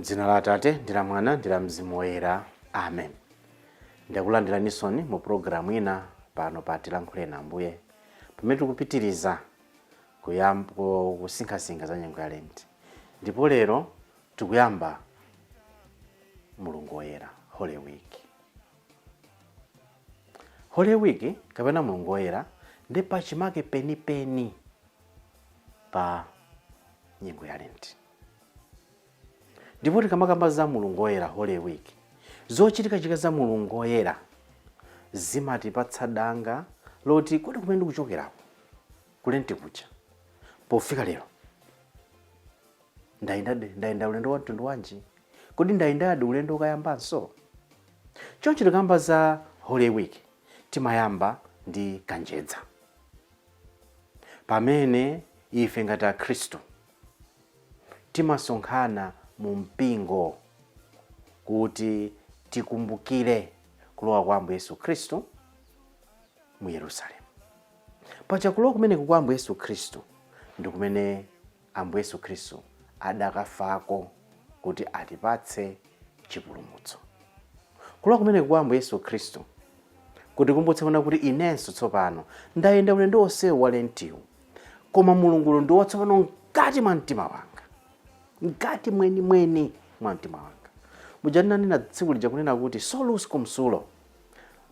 Mdzina la Atate ndi la Mwana ndi la Mzimu Woyera. Amen. Ndakulandirani mu programu ina pano pa Tilankhule na Ambuye, pamene tikupitiriza kusinkhasinkha za nyengo ya Lent. Ndipo lero tikuyamba Mulungu Woyera, Holy Week. Holy Week kapena Mulungu Woyera ndi pachimake penipeni pa nyengo ya Lent. Ndipo tikamakamba za Mulungu Woyera, Holy Week, zochitika za Mulungu Woyera zimatipatsa danga loti kodi kumene ndikuchokerako kulenti kucha pofika lero ndayenda ulendo wa mtundu wanji, kodi ndayendadi ulendo ukayambanso. Choncho tikamba za Holy Week timayamba ndi kanjedza, pamene ife ngati Akhristu timasonkhana mu mpingo kuti tikumbukire kulowa kwa Ambuye Yesu Khristu mu Yerusalemu. Pacha kulowa kumene kwa Ambuye Yesu Khristu ndi kumene Ambuye Yesu Khristu adakafako kuti atipatse chipulumutso. Kulowa kumene kwa Ambuye Yesu Khristu kuti kumbutse kuna kuti inenso tsopano ndayenda ulendo wonse wa Lentiwu, koma Mulungu ndi watsopano ngati mwa mtima wanga, ngati mweni mwa mtima wanga. Mujanena nina tsiku lija kunena kuti solus cum sulo,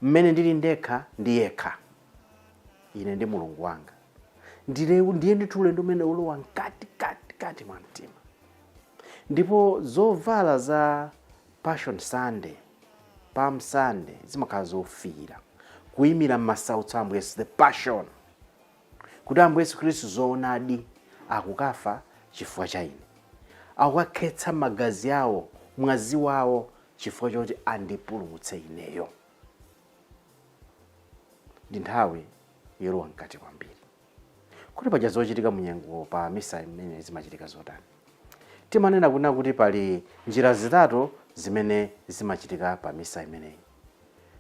mmene ndili ndekha ndi yekha, ine ndi Mulungu wanga ndiye ndithu ulendo umene ulowa kati mwa mtima. Ndipo zovala za Passion Sunday, Palm Sunday zimakhala zofira kuyimira m'masautso a Ambuye Yesu, the passion, kuti Ambuye Yesu Khristu zoonadi akukafa chifukwa cha ine, akukhetsa magazi awo, mwazi wawo, chifukwa choti andipulumutse ineyo. Ndi nthawi yolowa mkati kwambiri. Kuti paja zochitika munyengo pa misa imene zimachitika zotani? Timanena kuna kuti pali njira zitatu zimene zimachitika pa misa imeneyi.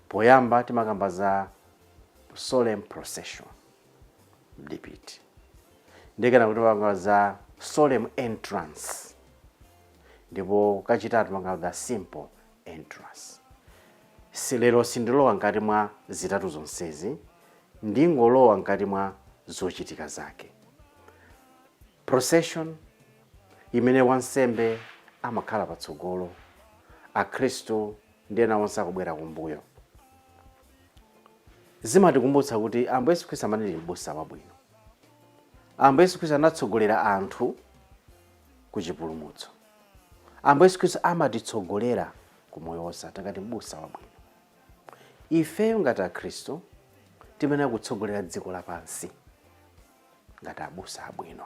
Poyamba timakamba za solemn procession, mdipiti. Ndikana kuti timakamba za solemn entrance. Ndipo kachitatu timakamba za simple entrance. Lero sindilowa nkati mwa zitatu zonsezi, ndingolowa nkati mwa zochitika zake. Procession imene wansembe amakhala patsogolo, Akhristu ndiye nawonse akubwera kumbuyo. Zimatikumbutsa kuti Ambuye Yesu Khristu amanali m'busa wabwino. Ambuye Yesu Khristu anatsogolera anthu ku chipulumutso. Ambuye Yesu Khristu amatitsogolera ku moyo wosatha ngati m'busa wabwino. Ifeyo ngati Akhristu timenera kutsogolera dziko lapansi ngati abusa abwino.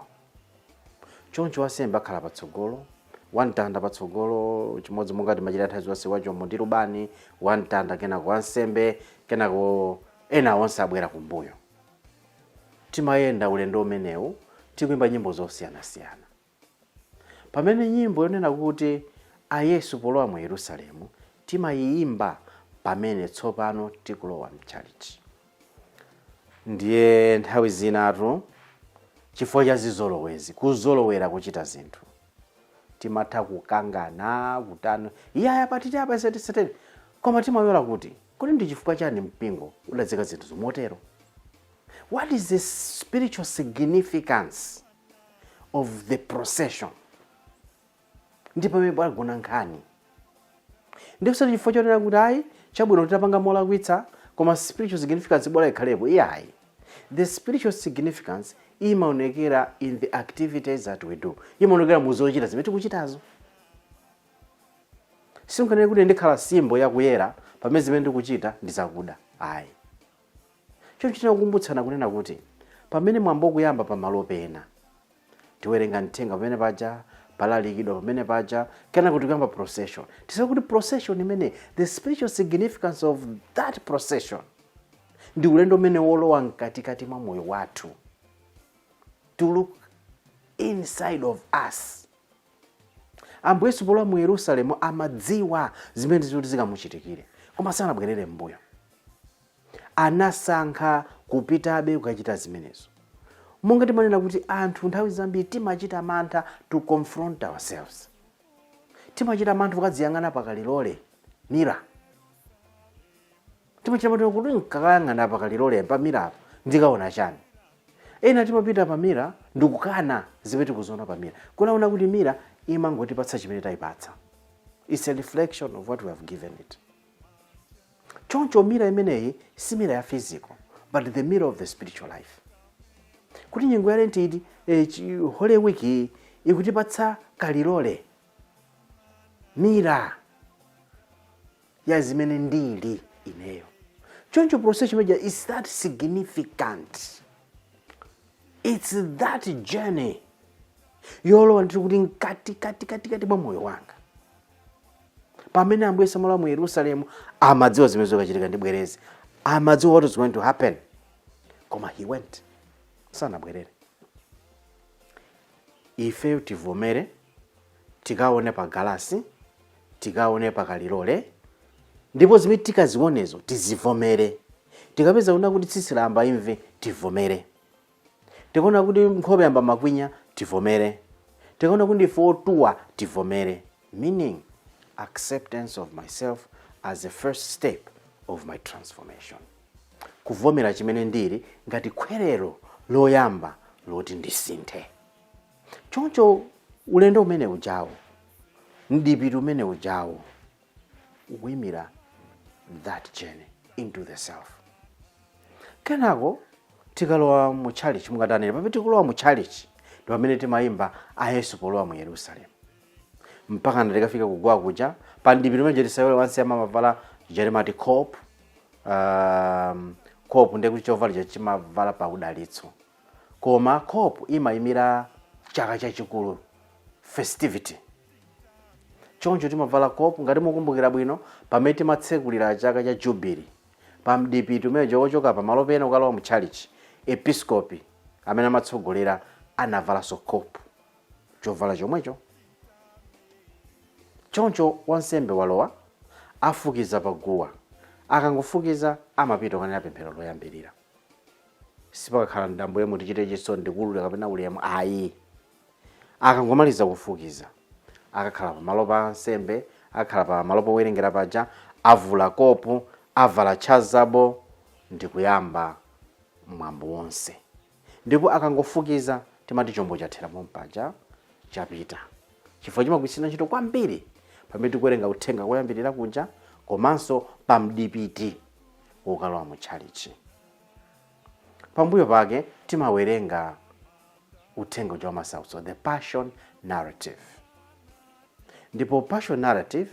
Choncho wansembe akhala patsogolo, wamtanda patsogolo, chimodzi monga timachita nthawi zonse wachomo ndi lubani, wamtanda kenako wansembe, kenako ena onse abwera kumbuyo. Timayenda ulendo umenewu tikuyimba nyimbo zosiyanasiyana. Pamene nyimbo yonena kuti ayesu polowa mu Yerusalemu timayimba pamene tsopano tikulowa mchalichi. Ndiye nthawi zinatu chifukwa cha zizolowezi, kuzolowera kuchita zinthu, timatha kukangana kutano iyaya patiti apa setisete, koma timayola kuti kodi ndi chifukwa chani mpingo udadzika zinthu zomotero. What is the spiritual significance of the procession? Ndipo pamene pagona nkhani ndipo sati chifukwa chonena kuti ayi chabwino titapanga molakwitsa, koma spiritual significance bora ikhalepo. Iyayi, the spiritual significance imaonekera in the activities that we do, imaonekera mu zochita zimene tikuchitazo. Simunganene kuti ndikhala simbo yakuyera pamene zimene ndikuchita ndizakuda, ayi. Choncho tinakukumbutsana kunena kuti pamene mwambo kuyamba pamalo pena tiwerenga mthenga pamene paja, palalikidwa pamene paja, kana kuti kuyamba procession. Tisawa kuti procession imene, the spiritual significance of that procession ndi ulendo umene wolowa mkatikati mwa moyo wathu, to look inside of us. Ambuye Yesu polowa mu Yerusalemu amadziwa zimene zikuti zikamuchitikire, koma sanabwerere mbuyo. Anasankha kupitabe kukachita zimenezo. Monga timanena kuti anthu nthawi zambiri timachita mantha to confront ourselves. timachita manthu kadziyang'ana pakalilole mira. Timachita manthu kuti nkakayang'ana pakalilole pa mira ndikaona chani. Ena timapita pa mira ndikukana zimene tikuziona pa mira. Kunaona kuti mira imangotipatsa chimene tayipatsa. It's a reflection of what we have given it. Choncho mira imeneyi si mira ya physical, but the mirror of the spiritual life. Kuti nyengo yale ntiti Holy Week ikutipatsa kalilole mira ya zimene ndili ineyo. Choncho process meja is that significant. It's that journey yolowa ndiri kuti kati mwa moyo wanga. Pamene Ambuye samala mu Yerusalemu amadziwa zimene zokachitika ndi bwerezi, amadziwa what is going to happen, koma he went, sanabwerere. Ife tivomere, tikaone pa galasi, tikaone pa kalilole, ndipo zimene tikazionezo tizivomere. Tikapeza kuna kuti tsitsi lamba imve tivomere. Tikaona kuti nkhope yamba makwinya tivomere. Tikaona kuti ndife otuwa tivomere. Meaning acceptance of myself as the first step of my transformation. Kuvomera chimene ndili ngati khwerero loyamba loti ndisinthe. Choncho ulendo umene ujawo, mdipiti umene ujawo, uyimira that journey into the self. Kenako tikalowa mu chalichi mungatanene pamene tikulowa mu chalichi ndi pamene timayimba a Yesu polowa mu Yerusalemu. Mpaka ndikafika kugwa kuja pa ndipiti umene tisayola wansi amavala Jeremati cope. Cope ndi kuti chovala chimavala pa udalitso. Koma cope imayimira chaka chachikulu, festivity. Choncho timavala cope ngati mukumbukira bwino pamene timatsekulira chaka cha Jubilee. Pa mdipiti umene wochoka pa malo pena ukalowa mu chalichi, episcopi amene amatsogolera anavala so cope, chovala chomwecho. Choncho wansembe walowa afukiza paguwa. Akangofukiza amapita kukanena pemphero loyambirira. Sipakakhala ndambo yemwe tichite chisoni ndikulula kapena ulemu ayi. Akangomaliza kufukiza akakhala pa malo pa nsembe, akakhala pa malo powerengera paja, avula kopu, avala chazabo ndikuyamba mwambo wonse. Ndipo akangofukiza timati chombo chathera mompaja chapita. Chifukwa chimagwirisira ntchito kwambiri pamene tikuwerenga uthenga koyambirira kuja komanso pa mdipiti wokalowa mu chalichi. Pambuyo pake timawerenga uthenga wa masautso, the passion narrative. Ndipo passion narrative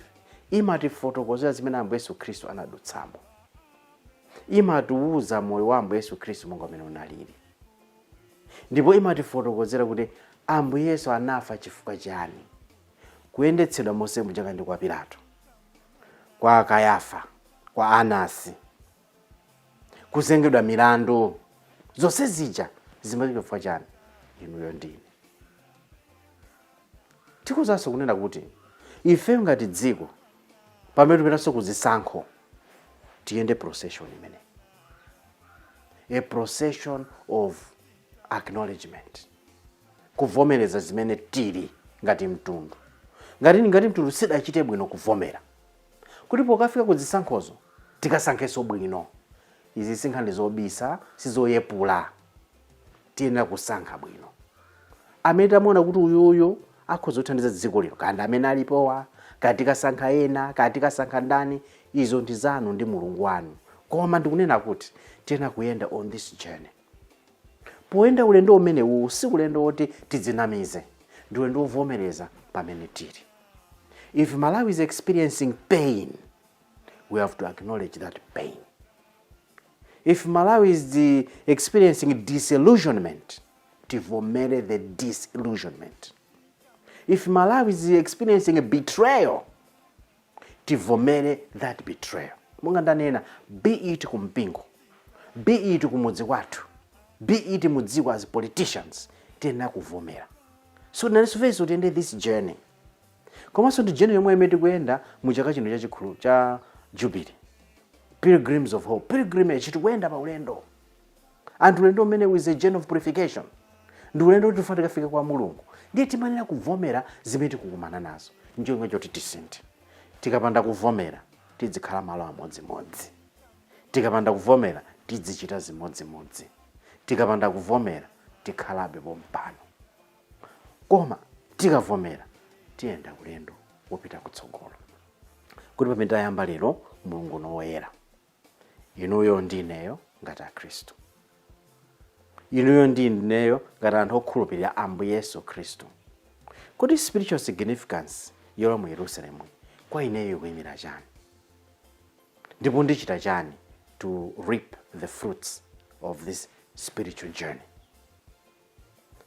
imatifotokozera zimene Ambuye Yesu Khristu anadutsamo. Imatiuza moyo wa Ambuye Yesu Khristu monga umene unalili. Ndipo imatifotokozera kuti Ambuye Yesu anafa chifukwa chani. Kuyendetsedwa Mose muja ndi kwa Pilato, kwa Kayafa, kwa Anasi, kuzengedwa milandu, zonse zija zimachitika chifukwa chani, inuyo ndine. Tikuzanso kunena kuti ife ngati dziko pamene tipetanso kuzisankho tiyende procession imene. A procession of acknowledgement. Kuvomereza zimene tili ngati mtundu. Ngati mtundu sidachite bwino kuvomera. Kuti pokafika kuzisankhozo tikasankheso bwino. Izi sinkhani zobisa, sizoyepula. Tiyenera kusankha bwino. Amene tamuona kuti uyuyo akhoza kuthandiza dziko lino, kandi amene alipowa, kati kasankha ena, kati kasankha ndani, izo ndi zanu ndi Mulungu wanu. Koma ndikunena kuti tiyenera kuyenda on this journey. Poyenda ulendo umene uwu si ulendo woti tidzinamize, ndi ulendo wovomereza pamene tili. If Malawi is experiencing pain, we have to acknowledge that pain. If Malawi is experiencing disillusionment, tivomere the disillusionment. If Malawi is experiencing a betrayal, tivomere that betrayal. Munga ndanena, be it kumpingo, be it kumudzi kwathu, be it mudziko as politicians, tiyenera kuvomera. So nanisufeso tiende this journey. Komanso ndi journey yomwe imene tikuyenda mu chaka chino chachikulu cha Jubilee. Pilgrims of hope, pilgrimage tikuyenda pa ulendo. And ulendo umene is a journey of purification. Ndi ulendo kuti tikafika kwa Mulungu. Ndiye timanena kuvomera zimene tikukumana nazo. njolinga choti tisinthe. Tikapanda kuvomera tizikhala malo amodzimodzi. Tikapanda kuvomera tizichita zimodzimodzi. Tikapanda kuvomera tikhalabe pompano. Koma tikavomera tiyenda ulendo wopita kutsogolo. Kuti pamene tayamba lero Mulungu noyera. Inuyo ndineyo ngati Akhristu. Inuyo ndineyo ngati anthu okhulupirira Ambuye Yesu Khristu. Kuti spiritual significance yola mu Yerusalemu kwa ineyo kuyimira chani? Ndipo ndichita chani to reap the fruits of this spiritual journey?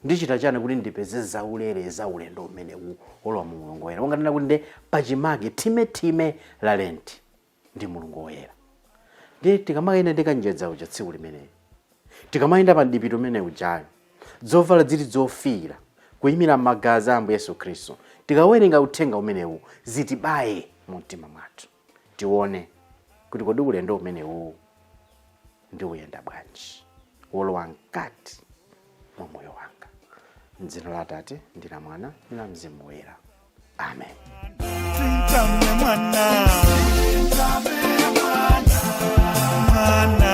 Ndichita chani kuti ndipeze zaulere za ulendo umenewu olowa mu Mulungu woyera? Unganena kuti nde pachimake time la Lenti ndi Mulungu woyera. Ndi tikamayenda ndikanjedza uja tsiku limeneli. Tikamayenda pa dipito umene ujayo. Zovala zili zofira kuyimira magazi a Ambuye Yesu Khristu. Tikawerenga uthenga umenewu zitibaye mu mtima mwathu. Tione kuti kodi ulendo umenewu ndi uyenda bwanji, wolowa mkati mwa moyo wanga. M'dzina la Atate ndi la Mwana ndi la Mzimu Woyera. Amen. Mwana